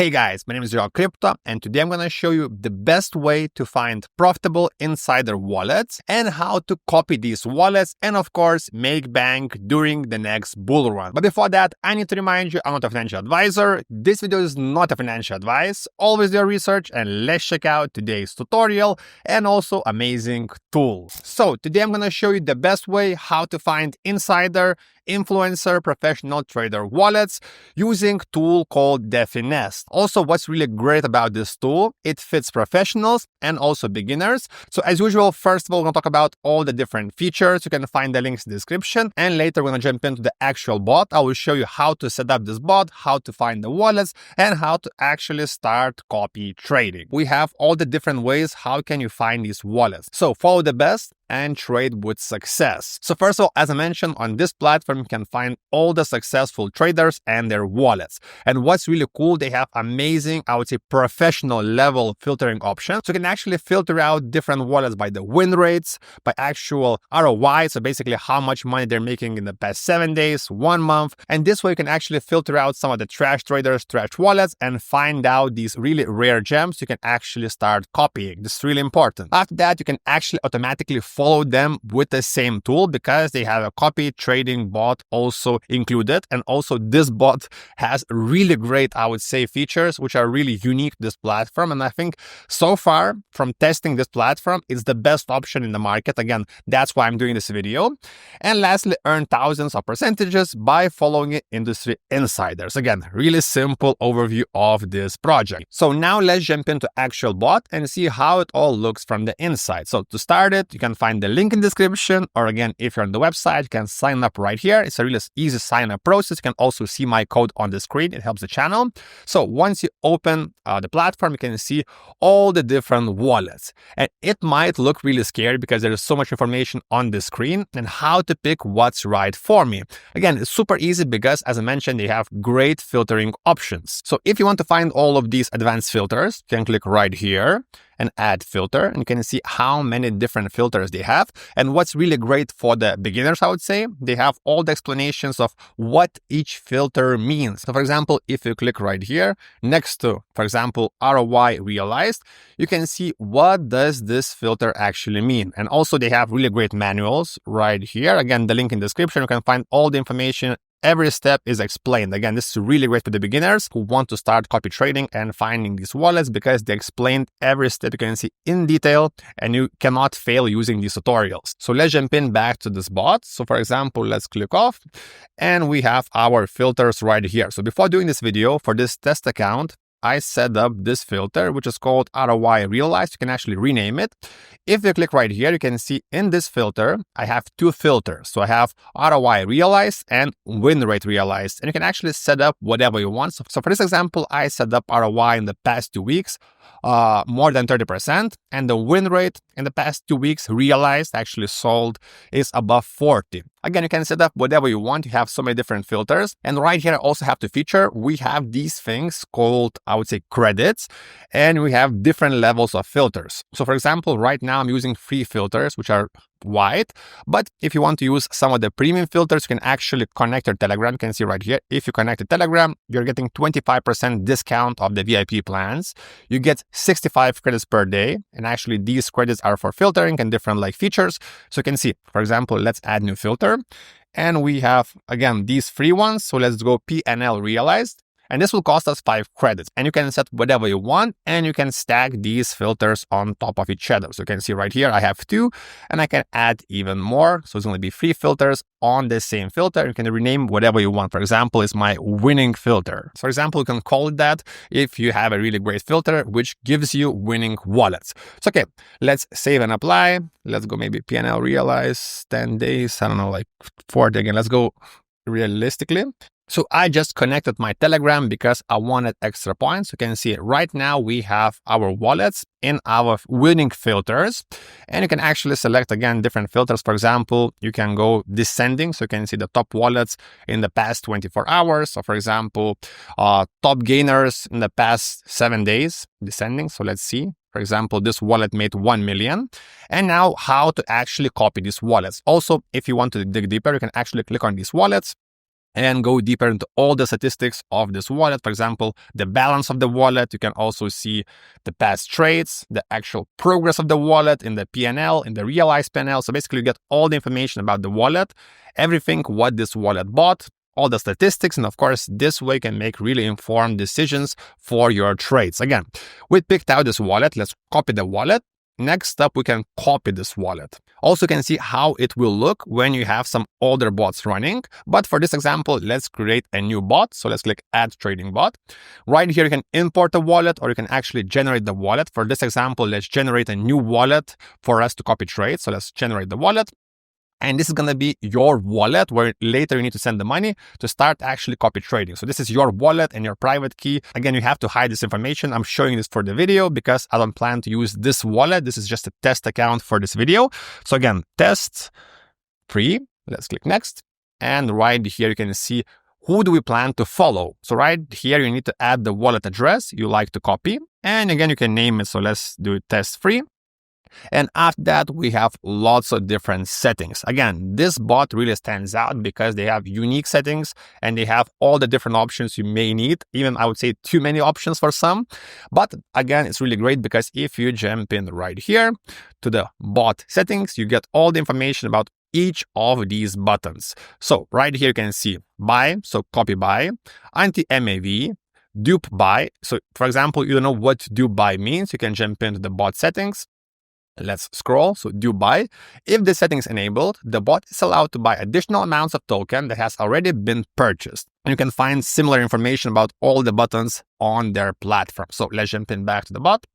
Hey guys, my name is Crypto, and today I'm going to show you the best way to find profitable insider wallets and how to copy these wallets and of course make bank during the next bull run. But before that, I need to remind you I'm not a financial advisor. This video is not a financial advice. Always do your research and let's check out today's tutorial and also amazing tool. So today I'm going to show you the best way how to find insider, influencer, professional trader wallets using tool called Definest. Also, what's really great about this tool, it fits professionals and also beginners. So as usual, first of all, we're going to talk about all the different features. You can find the links in the description. And later, we're going to jump into the actual bot. I will show you how to set up this bot, how to find the wallets, and how to actually start copy trading. We have all the different ways how can you find these wallets. So follow the best and trade with success. So first of all, as I mentioned, on this platform, you can find all the successful traders and their wallets. And what's really cool, they have amazing, I would say, professional level filtering options. So you can actually filter out different wallets by the win rates, by actual ROI. So basically how much money they're making in the past 7 days, 1 month. And this way you can actually filter out some of the trash traders, trash wallets, and find out these really rare gems you can actually start copying. This is really important. After that, you can actually automatically follow them with the same tool because they have a copy trading bot also included. And also this bot has really great, I would say, features which are really unique to this platform. And I think so far from testing this platform, it's the best option in the market. Again, that's why I'm doing this video. And lastly, earn thousands of percentages by following industry insiders. Again, really simple overview of this project. So now let's jump into actual bot and see how it all looks from the inside. So to start it, you can find the link in the description, or again, if you're on the website, you can sign up right here. It's a really easy sign up process. You can also see my code on the screen. It helps the channel. So once you open the platform, you can see all the different wallets. And it might look really scary because there is so much information on the screen and how to pick what's right for me. Again, it's super easy because, as I mentioned, they have great filtering options. So if you want to find all of these advanced filters, you can click right here and add filter, and you can see how many different filters they have. And what's really great for the beginners, I would say, they have all the explanations of what each filter means. So for example, if you click right here next to, for example, ROI realized, you can see what does this filter actually mean. And also they have really great manuals right here. Again, the link in the description, you can find all the information. Every step is explained. Again, this is really great for the beginners who want to start copy trading and finding these wallets because they explained every step you can see in detail and you cannot fail using these tutorials. So let's jump in back to this bot. So for example, let's click off and we have our filters right here. So before doing this video for this test account, I set up this filter, which is called ROI Realized. You can actually rename it. If you click right here, you can see in this filter, I have two filters. So I have ROI Realized and Win Rate Realized. And you can actually set up whatever you want. So for this example, I set up ROI in the past 2 weeks, more than 30%. And the win rate in the past 2 weeks realized, actually sold, is above 40. Again, you can set up whatever you want. You have so many different filters. And right here, I also have the feature. We have these things called, I would say, credits, and we have different levels of filters. So for example, right now I'm using free filters, which are white. But if you want to use some of the premium filters, you can actually connect your Telegram. You can see right here, if you connect to Telegram, you're getting 25% discount of the VIP plans. You get 65 credits per day. And actually these credits are for filtering and different like features. So you can see, for example, let's add new filter. And we have, again, these free ones. So let's go PNL realized. And this will cost us 5 credits. And you can set whatever you want and you can stack these filters on top of each other. So you can see right here, I have 2 and I can add even more. So it's going to be 3 filters on the same filter. You can rename whatever you want. For example, it's my winning filter. So for example, you can call it that if you have a really great filter, which gives you winning wallets. So okay, let's save and apply. Let's go maybe PNL realize 10 days. I don't know, like 40 again. Let's go realistically. So I just connected my Telegram because I wanted extra points. You can see right now we have our wallets in our winning filters, and you can actually select again different filters. For example, you can go descending, so you can see the top wallets in the past 24 hours. So for example, top gainers in the past 7 days, descending. So let's see. For example, this wallet made 1 million. And now how to actually copy these wallets. Also, if you want to dig deeper, you can actually click on these wallets. and go deeper into all the statistics of this wallet. For example, the balance of the wallet. You can also see the past trades, the actual progress of the wallet in the P&L, in the realized P&L. So basically you get all the information about the wallet, everything what this wallet bought, all the statistics, and of course, this way you can make really informed decisions for your trades. Again, we picked out this wallet. Let's copy the wallet. Next up, we can copy this wallet. Also, you can see how it will look when you have some older bots running. But for this example, let's create a new bot. So let's click Add Trading Bot. Right here, you can import a wallet, or you can actually generate the wallet. For this example, let's generate a new wallet for us to copy trade. So let's generate the wallet. And this is going to be your wallet where later you need to send the money to start actually copy trading. So this is your wallet and your private key. Again, you have to hide this information. I'm showing this for the video because I don't plan to use this wallet. This is just a test account for this video. So again, test free. Let's click next. And right here, you can see who do we plan to follow. So right here, you need to add the wallet address you like to copy. And again, you can name it. So let's do it test free. And after that, we have lots of different settings. Again, this bot really stands out because they have unique settings and they have all the different options you may need. Even I would say too many options for some. But again, it's really great because if you jump in right here to the bot settings, you get all the information about each of these buttons. So right here, you can see buy, so copy buy, anti-MAV, dupe buy. So for example, you don't know what dupe buy means. You can jump into the bot settings. Let's scroll. So do buy. If the setting is enabled, the bot is allowed to buy additional amounts of token that has already been purchased. And you can find similar information about all the buttons on their platform. So let's jump in back to the bot.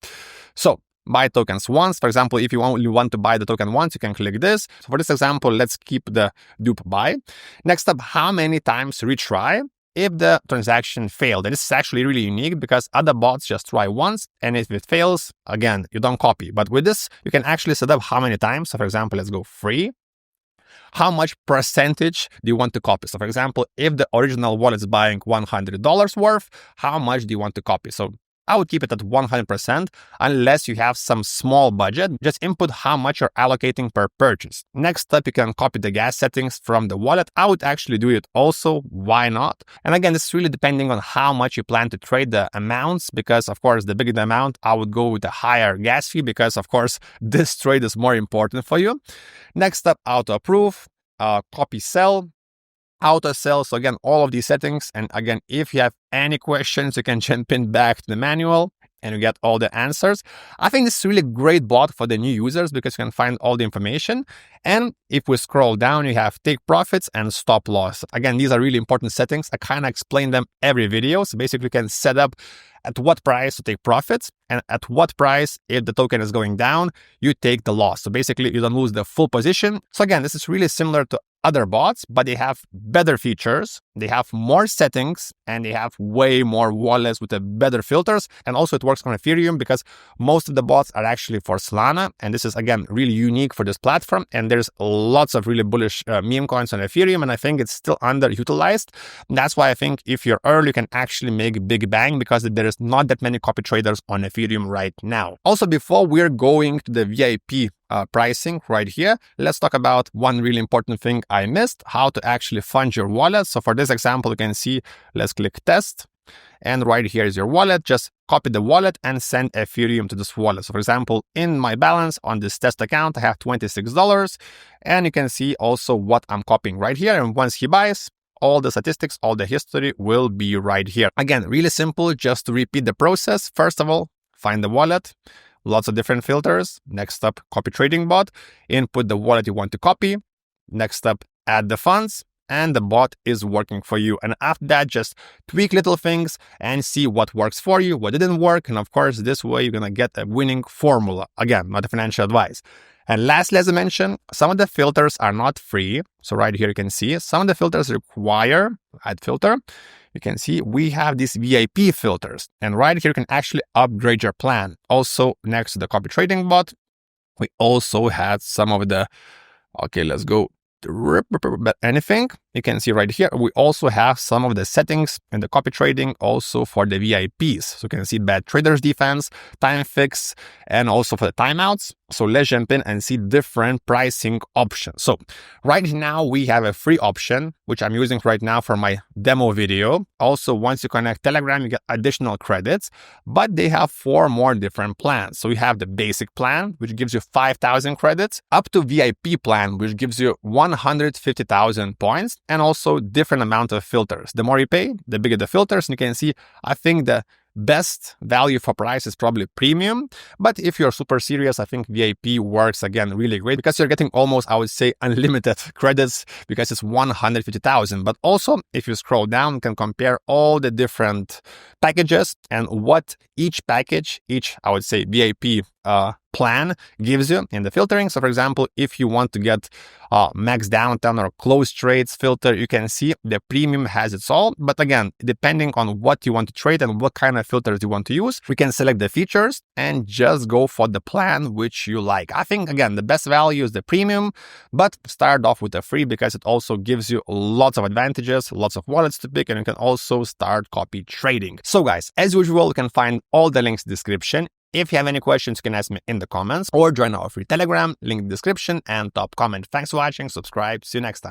So buy tokens once. For example, if you only want to buy the token once, you can click this. So for this example, let's keep the dupe buy. Next up, how many times retry if the transaction failed. And this is actually really unique because other bots just try once, and if it fails, again, you don't copy. But with this, you can actually set up how many times. So for example, let's go free. How much percentage do you want to copy? So for example, if the original wallet is buying $100 worth, how much do you want to copy? So I would keep it at 100% unless you have some small budget. Just input how much you're allocating per purchase. Next up, you can copy the gas settings from the wallet. I would actually do it also. Why not? And again, this is really depending on how much you plan to trade the amounts, because of course, the bigger the amount, I would go with a higher gas fee because of course, this trade is more important for you. Next up, auto approve, copy sell, auto sell. So again, all of these settings. And again, if you have any questions, you can jump in back to the manual and you get all the answers. I think this is really a great bot for the new users because you can find all the information. And if we scroll down, you have take profits and stop loss. Again, these are really important settings. I kind of explain them every video. So basically you can set up at what price to take profits and at what price, if the token is going down, you take the loss. So basically you don't lose the full position. So again, this is really similar to other bots, but they have better features, they have more settings, and they have way more wallets with better filters. And also it works on Ethereum because most of the bots are actually for Solana. And this is, again, really unique for this platform. And there's lots of really bullish meme coins on Ethereum. And I think it's still underutilized. And that's why I think if you're early, you can actually make big bang because there is not that many copy traders on Ethereum right now. Also, before we're going to the VIP pricing right here, let's talk about one really important thing I missed, how to actually fund your wallet. So for this example, you can see, let's click test. And right here is your wallet. Just copy the wallet and send Ethereum to this wallet. So for example, in my balance on this test account, I have $26. And you can see also what I'm copying right here. And once he buys, all the statistics, all the history will be right here. Again, really simple, just to repeat the process. First of all, find the wallet. Lots of different filters. Next up, copy trading bot. Input the wallet you want to copy. Next up, add the funds. And the bot is working for you. And after that, just tweak little things and see what works for you, what didn't work. And of course, this way you're going to get a winning formula. Again, not a financial advice. And lastly, as I mentioned, some of the filters are not free. So right here, you can see some of the filters require add filter. You can see we have these VIP filters. And right here, you can actually upgrade your plan. Also, next to the copy trading bot, we also had some of the, okay, let's go to anything. you can see right here, we also have some of the settings in the copy trading also for the VIPs. So you can see bad traders defense, time fix, and also for the timeouts. So let's jump in and see different pricing options. So right now we have a free option, which I'm using right now for my demo video. Also, once you connect Telegram, you get additional credits, but they have 4 more different plans. So you have the basic plan, which gives you 5,000 credits, up to VIP plan, which gives you 150,000 points, and also different amount of filters. The more you pay, the bigger the filters. And you can see, I think the best value for price is probably premium, but if you're super serious, I think VIP works again really great because you're getting almost, I would say, unlimited credits because it's 150,000. But also, if you scroll down, you can compare all the different packages and what each package, I would say VIP plan gives you in the filtering. So for example, if you want to get max downtime or close trades filter, you can see the premium has its all. But again, depending on what you want to trade and what kind of filters you want to use, we can select the features and just go for the plan which you like. I think, again, the best value is the premium, but start off with the free because it also gives you lots of advantages, lots of wallets to pick, and you can also start copy trading. So guys, as usual, you can find all the links in the description. If you have any questions, you can ask me in the comments or join our free Telegram, link in the description and top comment. Thanks for watching, subscribe, see you next time.